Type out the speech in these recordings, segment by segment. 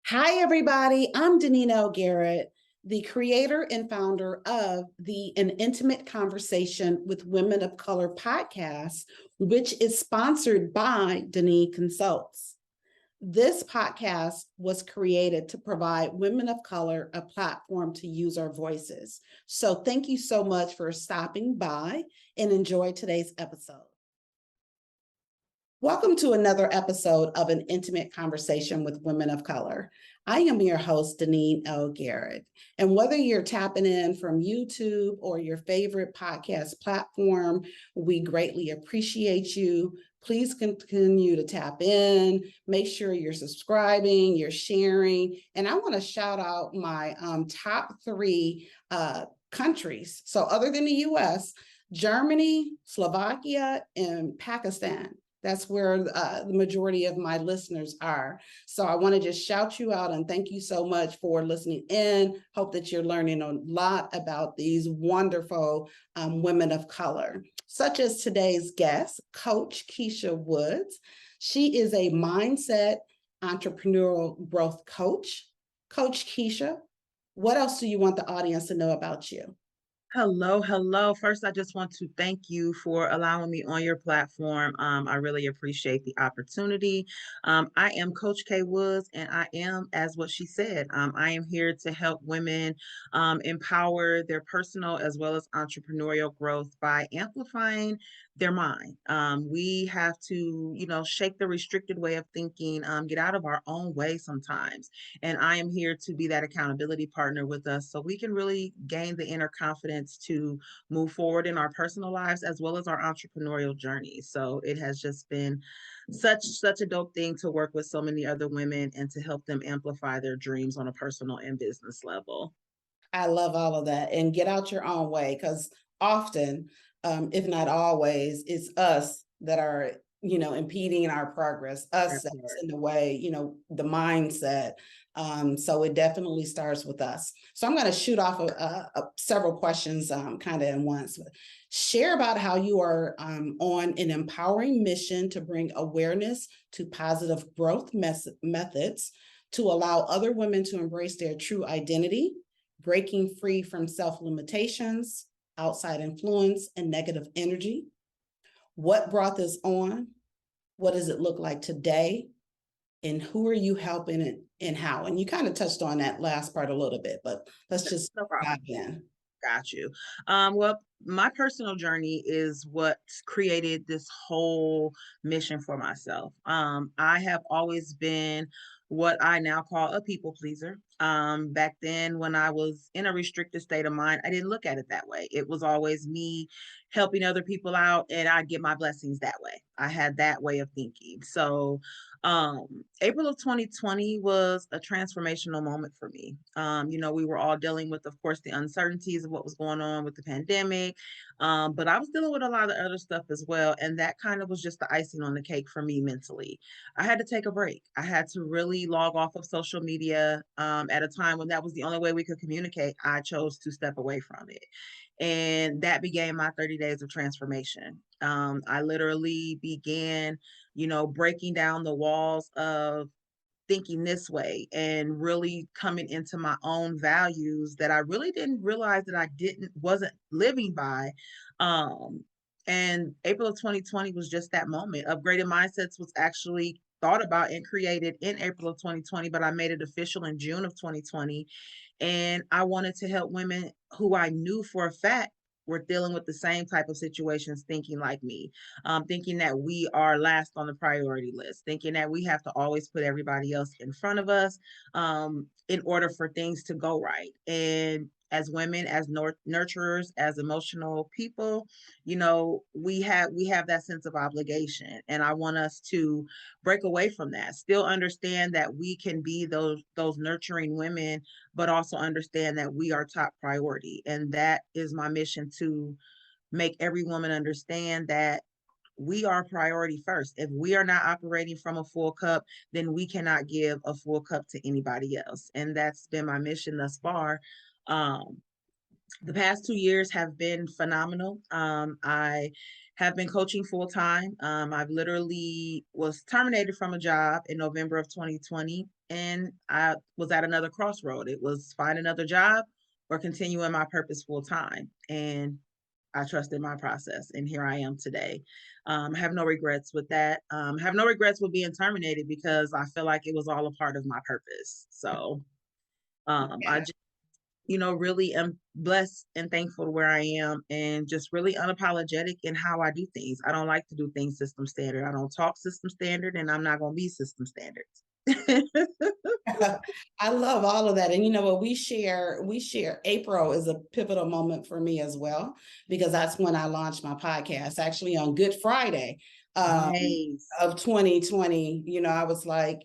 Hi, everybody. I'm Deneen Garrett, the creator and founder of the An Intimate Conversation with Women of Color podcast, which is sponsored by Deneen Consults. This podcast was created to provide women of color a platform to use our voices. So thank you so much for stopping by and enjoy today's episode. Welcome to another episode of An Intimate Conversation with Women of Color. I am your host, Deneen L. Garrett. And whether you're tapping in from YouTube or your favorite podcast platform, we greatly appreciate you. Please continue to tap in. Make sure you're subscribing, you're sharing. And I want to shout out my top three countries. So other than the US, Germany, Slovakia, and Pakistan. That's where the majority of my listeners are. So I want to just shout you out and thank you so much for listening in. Hope that you're learning a lot about these wonderful women of color, such as today's guest, Coach Kisha Woods. She is a mindset entrepreneurial growth coach. Coach Kisha, what else do you want the audience to know about you? Hello. First, I just want to thank you for allowing me on your platform. I really appreciate the opportunity. I am Coach K Woods, and I am, as what she said, I am here to help women empower their personal as well as entrepreneurial growth by amplifying their mind. We have to, shake the restricted way of thinking, get out of our own way sometimes. And I am here to be that accountability partner with us so we can really gain the inner confidence to move forward in our personal lives as well as our entrepreneurial journey. So it has just been such a dope thing to work with so many other women and to help them amplify their dreams on a personal and business level. I love all of that. And get out your own way, because often, if not always, it's us that are, impeding our progress, us That that's part. in the way, the mindset. So it definitely starts with us. So I'm going to shoot off several questions kind of in once. Share about how you are on an empowering mission to bring awareness to positive growth methods to allow other women to embrace their true identity, breaking free from self-limitations, outside influence, and negative energy. What brought this on? What does it look like today? And who are you helping and how? And you kind of touched on that last part a little bit, but let's just No problem. dive in. Got you. Well, my personal journey is what created this whole mission for myself. I have always been what I now call a people pleaser. Back then, when I was in a restricted state of mind, I didn't look at it that way. It was always me helping other people out, and I get my blessings that way. I had that way of thinking. So, April of 2020 was a transformational moment for me. We were all dealing with, of course, the uncertainties of what was going on with the pandemic, but I was dealing with a lot of other stuff as well. And that kind of was just the icing on the cake for me mentally. I had to take a break. I had to really log off of social media at a time when that was the only way we could communicate. I chose to step away from it. And that began my 30 days of transformation. I literally began, breaking down the walls of thinking this way and really coming into my own values that I really didn't realize that I wasn't living by. Um, and April of 2020 was just that moment. Upgraded Mindsets was actually thought about and created in April of 2020, but I made it official in June of 2020. And I wanted to help women who I knew for a fact were dealing with the same type of situations, thinking like me, thinking that we are last on the priority list, thinking that we have to always put everybody else in front of us in order for things to go right. And as women, as nurturers, as emotional people, we have that sense of obligation, and I want us to break away from that. Still understand that we can be those nurturing women, but also understand that we are top priority. And that is my mission, to make every woman understand that we are priority first. If we are not operating from a full cup, then we cannot give a full cup to anybody else. And that's been my mission thus far. The past 2 years have been phenomenal. I have been coaching full time. I've literally was terminated from a job in November of 2020, and I was at another crossroad. It was find another job or continue in my purpose full time. And I trusted my process, and here I am today. Have no regrets with that. Have no regrets with being terminated because I feel like it was all a part of my purpose. So I Yeah. just, really am blessed and thankful to where I am and just really unapologetic in how I do things. I don't like to do things system standard. I don't talk system standard, and I'm not going to be system standards. I love all of that. And you know what, we share April is a pivotal moment for me as well, because that's when I launched my podcast, actually on Good Friday Nice. of 2020. I was like,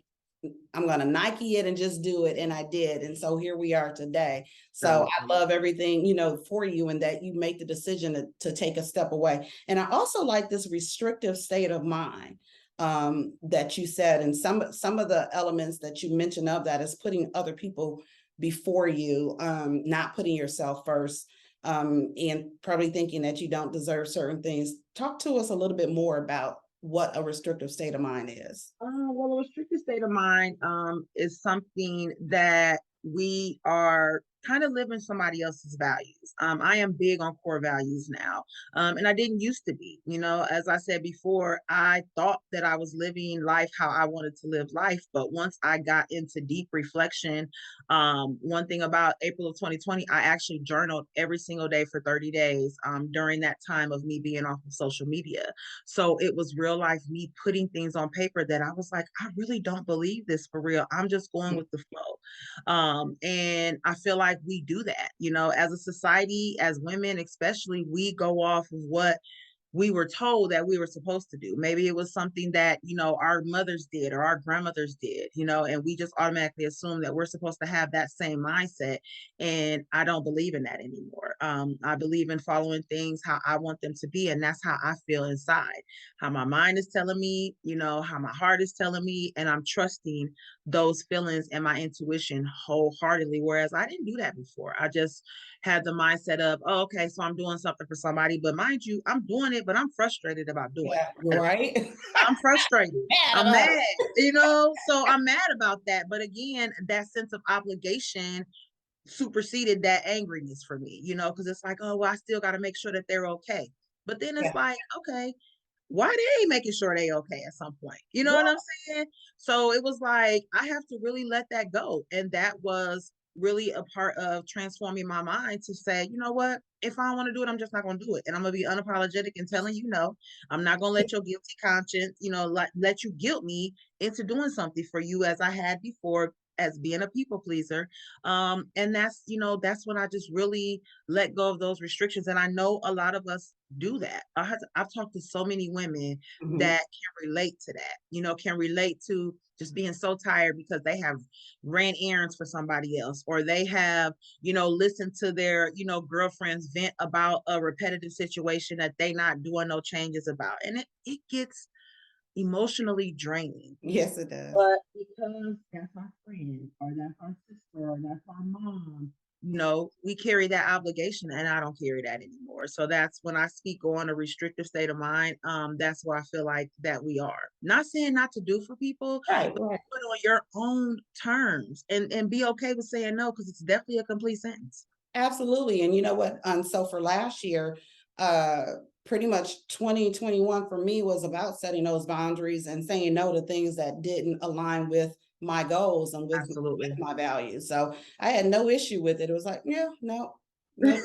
I'm going to Nike it and just do it. And I did. And so here we are today. So So I love everything, for you, and that you make the decision to take a step away. And I also like this restrictive state of mind that you said. And some of the elements that you mentioned of that is putting other people before you, not putting yourself first, and probably thinking that you don't deserve certain things. Talk to us a little bit more about what a restrictive state of mind is. Well, a restricted state of mind is something that we are kind of living somebody else's values. I am big on core values now, and I didn't used to be. As I said before, I thought that I was living life how I wanted to live life. But once I got into deep reflection, one thing about April of 2020, I actually journaled every single day for 30 days during that time of me being off of social media. So it was real life me putting things on paper that I was like, I really don't believe this for real. I'm just going with the flow. And I feel like we do that, as a society, as women, especially, we go off of what we were told that we were supposed to do. Maybe it was something that, our mothers did or our grandmothers did, and we just automatically assume that we're supposed to have that same mindset. And I don't believe in that anymore. I believe in following things how I want them to be. And that's how I feel inside, how my mind is telling me, how my heart is telling me. And I'm trusting those feelings and my intuition wholeheartedly. Whereas I didn't do that before. I just had the mindset of, oh, okay, so I'm doing something for somebody. But mind you, I'm doing it, but I'm frustrated about doing Yeah, it. right. I'm frustrated. Mad I'm about mad, it. so I'm mad about that. But again, that sense of obligation superseded that angriness for me, because it's like, oh, well, I still got to make sure that they're okay. But then it's Yeah. like, okay, why they ain't making sure they okay at some point? You know what I'm saying? So it was like, I have to really let that go. And that was really a part of transforming my mind to say, you know what? If I don't want to do it, I'm just not going to do it. And I'm going to be unapologetic and telling you no. I'm not going to let your guilty conscience, let you guilt me into doing something for you as I had before as being a people pleaser. And that's when I just really let go of those restrictions. And I know a lot of us do that. I've talked to so many women Mhm. that can relate to that, can relate to just being so tired because they have ran errands for somebody else, or they have, listened to their, girlfriends vent about a repetitive situation that they not doing no changes about. And it gets emotionally draining. Yes, it does. But because that's our friend, or that's our sister, or that's our mom, we carry that obligation, and I don't carry that anymore. So that's when I speak on a restrictive state of mind. That's where I feel like that we are. Not saying not to do for people, Right, but right. do it on your own terms and be okay with saying no, because it's definitely a complete sentence. Absolutely. And you know what? So for last year, uh, pretty much 2021 for me was about setting those boundaries and saying no to things that didn't align with my goals and with Absolutely. my values. So I had no issue with it. It was like, yeah, no, no.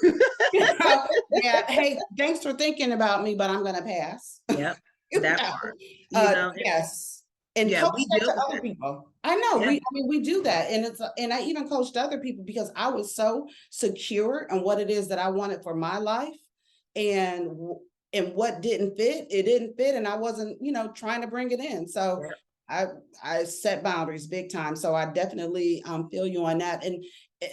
Yeah. Hey, thanks for thinking about me, but I'm going to pass. Yep, You that know, part. You know, yes. And yeah, coach we that deal to with other it. people. I know Yeah, we do that. And I even coached other people because I was so secure in what it is that I wanted for my life, and and what didn't fit, it didn't fit. And I wasn't, trying to bring it in. So yeah. I I set boundaries big time. So I definitely feel you on that.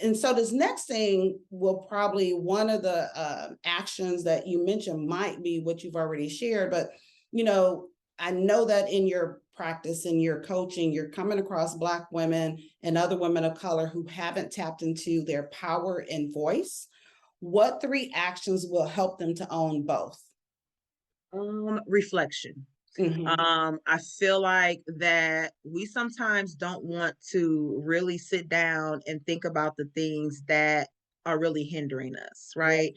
And so this next thing will probably one of the actions that you mentioned might be what you've already shared, but you know, I know that in your practice and your coaching, you're coming across Black women and other women of color who haven't tapped into their power and voice. What three actions will help them to own both? Reflection. Mhm. I feel like that we sometimes don't want to really sit down and think about the things that are really hindering us, Yeah. right?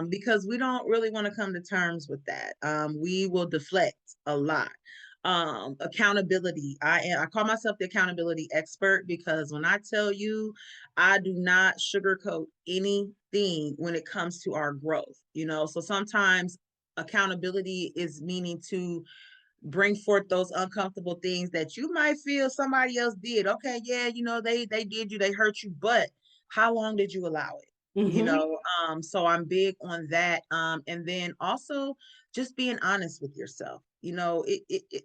Because we don't really want to come to terms with that. We will deflect a lot. Accountability. I call myself the accountability expert because when I tell you, I do not sugarcoat anything when it comes to our growth, you know. So sometimes accountability is meaning to bring forth those uncomfortable things that you might feel somebody else did. Okay, yeah, you know, they did you, they hurt you, but how long did you allow it? You Mhm. know, so I'm big on that. And then also just being honest with yourself. You know,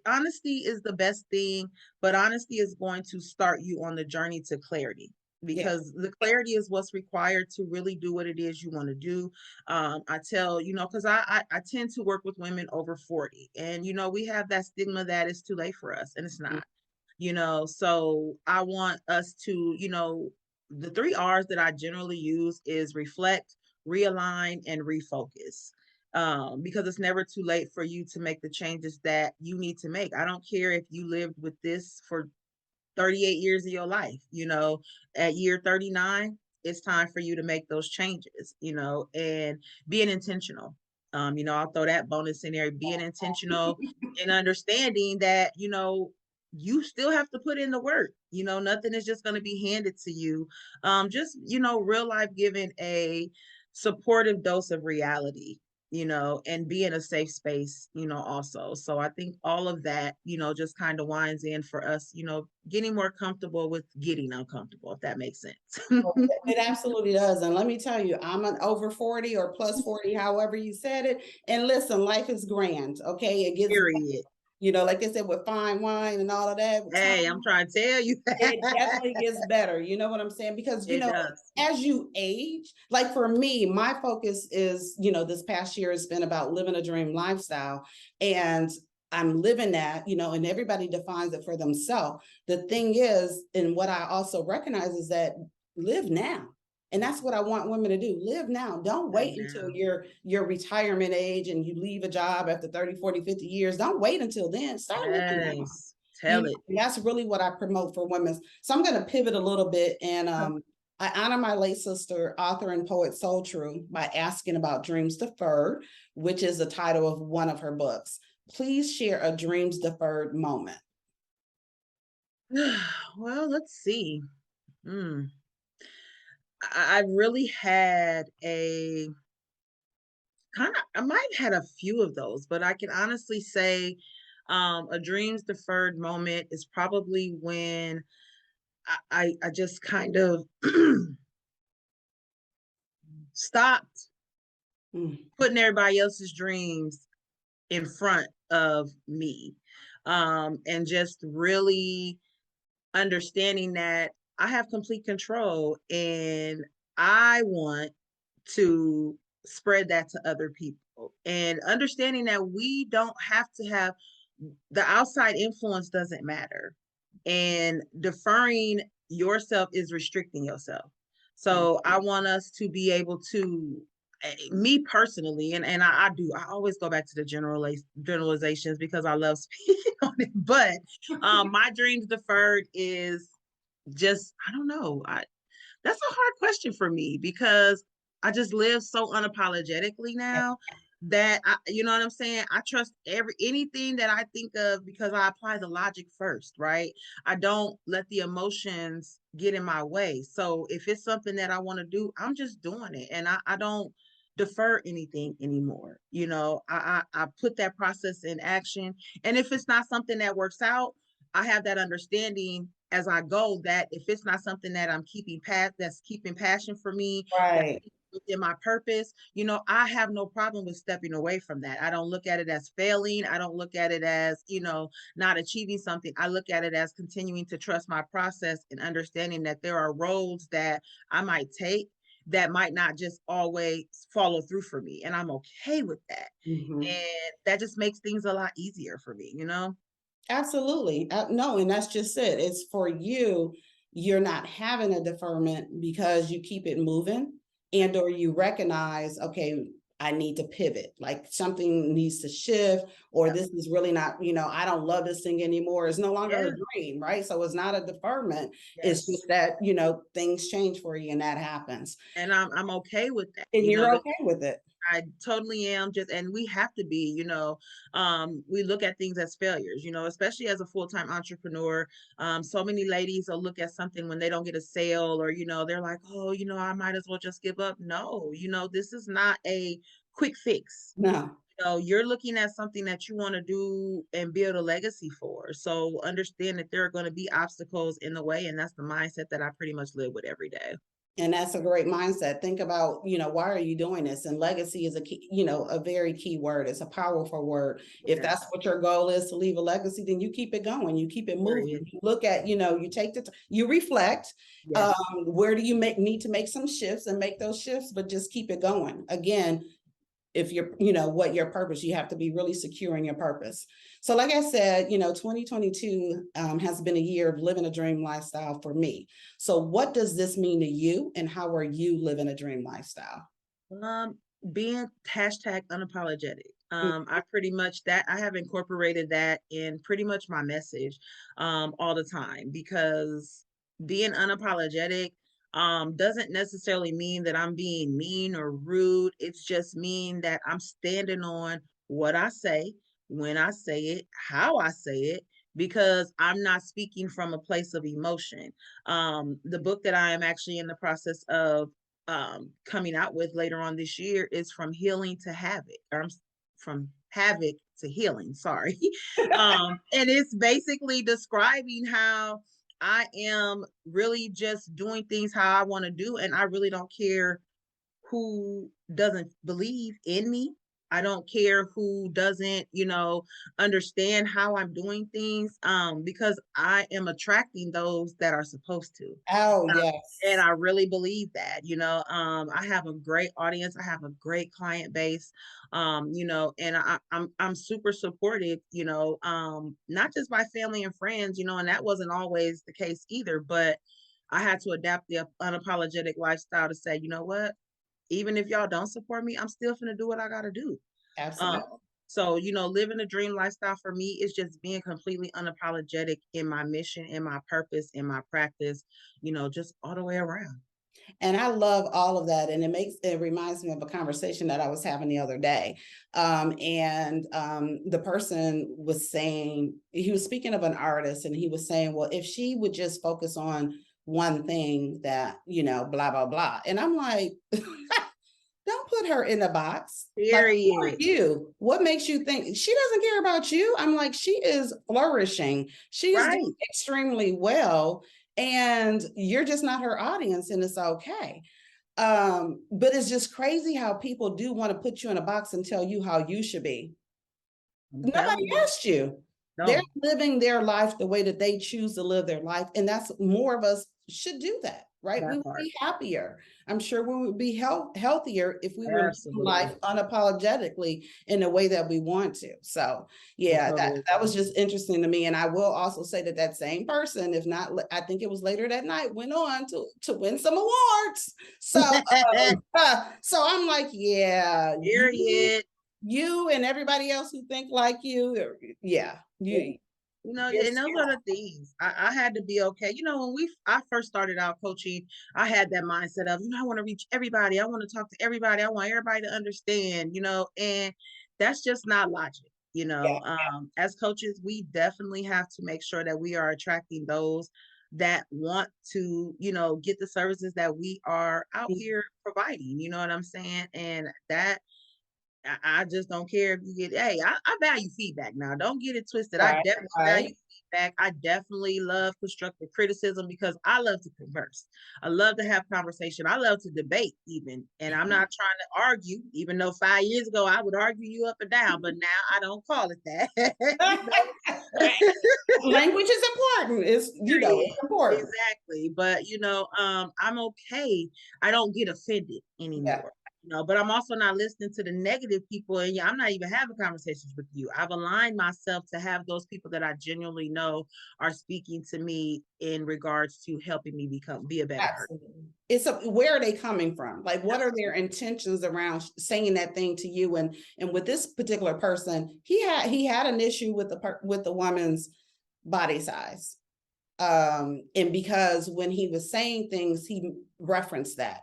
honesty is the best thing, but honesty is going to start you on the journey to clarity Yeah. because the clarity is what's required to really do what it is you want to do. I tell, you know, because I tend to work with women over 40, and you know, we have that stigma that it's too late for us, and it's not, you know. So I want us to, you know, the 3 R's that I generally use is reflect, realign, and refocus. Because it's never too late for you to make the changes that you need to make. I don't care if you lived with this for 38 years of your life, you know, at year 39, it's time for you to make those changes, you know, and being intentional. You know, I'll throw that bonus in there, being intentional and understanding that, you know, you still have to put in the work. You know, nothing is just going to be handed to you. Just, you know, real life giving a supportive dose of reality, you know, and be in a safe space, you know, also. So I think all of that, you know, just kind of winds in for us, you know, getting more comfortable with getting uncomfortable, if that makes sense. Well, it absolutely does. And let me tell you, I'm an over 40 or plus 40, however you said it. And listen, life is grand. Okay. It gets, Period. you know, like they said, with fine wine and all of that, with Hey, I'm time, trying to tell you. it definitely gets better. You know what I'm saying? Because, you It know, does. as you age, like for me, my focus is, you know, this past year has been about living a dream lifestyle. And I'm living that, you know, and everybody defines it for themselves. The thing is, and what I also recognize is that live now. And that's what I want women to do. Live now. Don't Right wait until now. your retirement age and you leave a job after 30, 40, 50 years. Don't wait until then. Start living now. Yes. You Tell know, it. and that's really what I promote for women. So I'm going to pivot a little bit, and I honor my late sister, author and poet Soul True, by asking about dreams deferred, which is the title of one of her books. Please share a dreams deferred moment. Well, let's see. Hmm. I really had a I might have had a few of those, but I can honestly say a dreams deferred moment is probably when I just kind of stopped Mm. putting everybody else's dreams in front of me. And just really understanding that I have complete control and I want to spread that to other people, and understanding that we don't have to have the outside influence doesn't matter, and deferring yourself is restricting yourself. So I want us to be able to, me personally, and I always go back to the generalizations because I love speaking on it, but my dreams deferred is just, I don't know, that's a hard question for me because I just live so unapologetically now that you know what I'm saying? I trust anything that I think of because I apply the logic first, right? I don't let the emotions get in my way. So if it's something that I want to do, I'm just doing it. And I don't defer anything anymore. You know, I put that process in action. And if it's not something that works out, I have that understanding as I go that if it's not something that I'm that's keeping passion for me, that's Right. within my purpose, you know, I have no problem with stepping away from that. I don't look at it as failing. I don't look at it as, you know, not achieving something. I look at it as continuing to trust my process and understanding that there are roads that I might take that might not just always follow through for me. And I'm okay with that. Mhm. And that just makes things a lot easier for me, you know? Absolutely. No, and that's just it. It's for you. You're not having a deferment because you keep it moving and or you recognize, okay, I need to pivot, like something needs to shift, or this is really not, I don't love this thing anymore. It's no longer Yeah. a dream, right? So it's not a deferment. It's Yes. just that, things change for you and that happens. And I'm okay with that. And you're okay with it. I totally am, and we have to be, we look at things as failures, especially as a full-time entrepreneur. So many ladies will look at something when they don't get a sale, or, they're like, oh, I might as well just give up. No, this is not a quick fix. No. You're looking at something that you want to do and build a legacy for. So understand that there are going to be obstacles in the way. And that's the mindset that I pretty much live with every day. And that's a great mindset. Think about, why are you doing this? And legacy is a key, a very key word. It's a powerful word. If that's what your goal is, to leave a legacy, then you keep it going. You keep it moving. You look at, you take you reflect. Yes. Where do you need to make some shifts and make those shifts, but just keep it going. Again, if you're, what your purpose, you have to be really secure in your purpose. So like I said, 2022 has been a year of living a dream lifestyle for me. So what does this mean to you, and how are you living a dream lifestyle? Being #unapologetic. I pretty much I have incorporated that in pretty much my message all the time, because being unapologetic doesn't necessarily mean that I'm being mean or rude. It's just mean that I'm standing on what I say, when I say it, how I say it, because I'm not speaking from a place of emotion. The book that I am actually in the process of coming out with later on this year is From Healing to Havoc, or From Havoc to Healing, sorry. And it's basically describing how I am really just doing things how I want to do, and I really don't care who doesn't believe in me. I don't care who doesn't, understand how I'm doing things, because I am attracting those that are supposed to. Oh, yes. And I really believe that, I have a great audience. I have a great client base, and I'm super supportive, not just by family and friends, and that wasn't always the case either, but I had to adapt the unapologetic lifestyle to say, you know what, even if y'all don't support me, I'm still finna do what I gotta do. Absolutely. So, living a dream lifestyle for me is just being completely unapologetic in my mission, in my purpose, in my practice, just all the way around. And I love all of that. And it reminds me of a conversation that I was having the other day. The person was saying, he was speaking of an artist, and he was saying, well, if she would just focus on one thing that, blah, blah, blah. And I'm like, don't put her in a box. Like, who are you? What makes you think she doesn't care about you? I'm like, she is flourishing. She is doing extremely well. And you're just not her audience, and it's okay. But it's just crazy how people do want to put you in a box and tell you how you should be. Nobody asked you. No. They're living their life the way that they choose to live their life. And that's more of us should do that, right? We would be happier. I'm sure we would be healthier if we were living life unapologetically in the way that we want to. So yeah, that was just interesting to me. And I will also say that same person, if not, I think it was later that night, went on to win some awards. So, so I'm like, yeah. You and everybody else who think like you, yeah. And those are the things I had to be okay. When I first started out coaching, I had that mindset of, I want to reach everybody. I want to talk to everybody. I want everybody to understand, and that's just not logic. As coaches, we definitely have to make sure that we are attracting those that want to, get the services that we are out here providing. You know what I'm saying? And that, I just don't care if you get, hey, I value feedback now. Don't get it twisted. I definitely value feedback. I definitely love constructive criticism, because I love to converse. I love to have conversation. I love to debate even. And I'm not trying to argue, even though 5 years ago I would argue you up and down, but now I don't call it that. Language is important. It's important. Exactly. But I'm okay. I don't get offended anymore. But I'm also not listening to the negative people. And yeah, I'm not even having conversations with you. I've aligned myself to have those people that I genuinely know are speaking to me in regards to helping me be a better person. Absolutely. Where are they coming from? Like, what are their intentions around saying that thing to you? And with this particular person, he had an issue with the woman's body size. And because when he was saying things, he referenced that.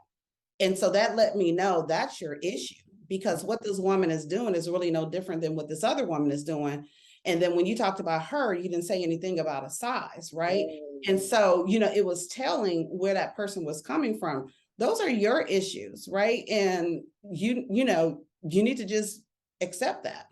And so that let me know that's your issue, because what this woman is doing is really no different than what this other woman is doing. And then when you talked about her, you didn't say anything about a size, right? And so, it was telling where that person was coming from. Those are your issues, right? And you need to just accept that.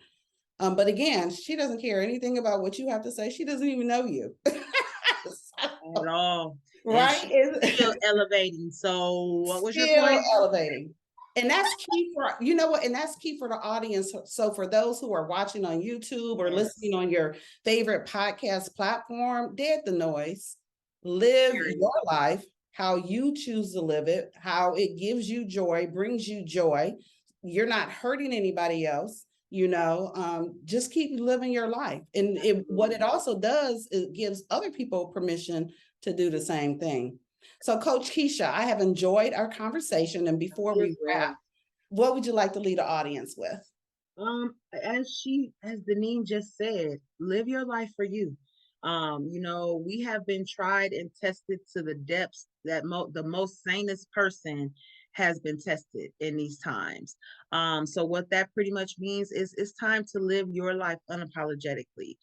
But again, she doesn't care anything about what you have to say. She doesn't even know you. At all. And Right? she's still elevating. So what was your Still point? elevating. And that's key and that's key for the audience. So for those who are watching on YouTube or listening on your favorite podcast platform, dead the noise. Live your life how you choose to live it, how it gives you joy, brings you joy. You're not hurting anybody else. Just keep living your life. And what it also does, it gives other people permission to do the same thing. So, Coach Kisha, I have enjoyed our conversation. And before we wrap, what would you like to leave the audience with? As Deneen just said, live your life for you. We have been tried and tested to the depths that the most sanest person has been tested in these times. So what that pretty much means is it's time to live your life unapologetically.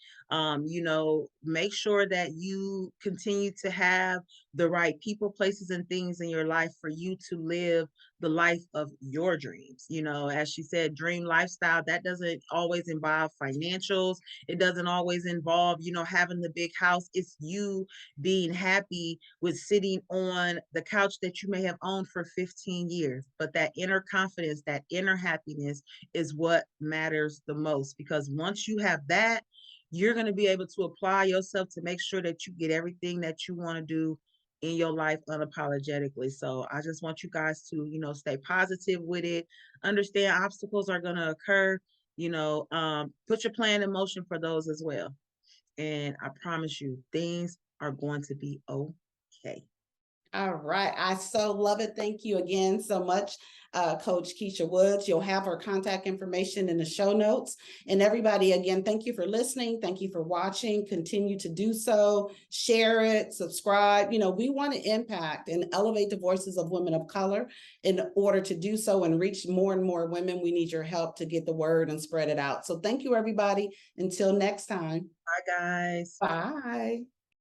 Make sure that you continue to have the right people, places, and things in your life for you to live the life of your dreams. As she said, dream lifestyle, that doesn't always involve financials. It doesn't always involve, having the big house. It's you being happy with sitting on the couch that you may have owned for 15 years. But that inner confidence, that inner happiness is what matters the most, because once you have that, you're going to be able to apply yourself to make sure that you get everything that you want to do in your life unapologetically. So I just want you guys to, stay positive with it. Understand obstacles are going to occur. Put your plan in motion for those as well. And I promise you, things are going to be okay. All right. I so love it. Thank you again so much, Coach Kisha Woods. You'll have her contact information in the show notes. And everybody, again, thank you for listening. Thank you for watching. Continue to do so. Share it, subscribe. We want to impact and elevate the voices of women of color. In order to do so and reach more and more women, we need your help to get the word and spread it out. So thank you, everybody. Until next time. Bye, guys. Bye.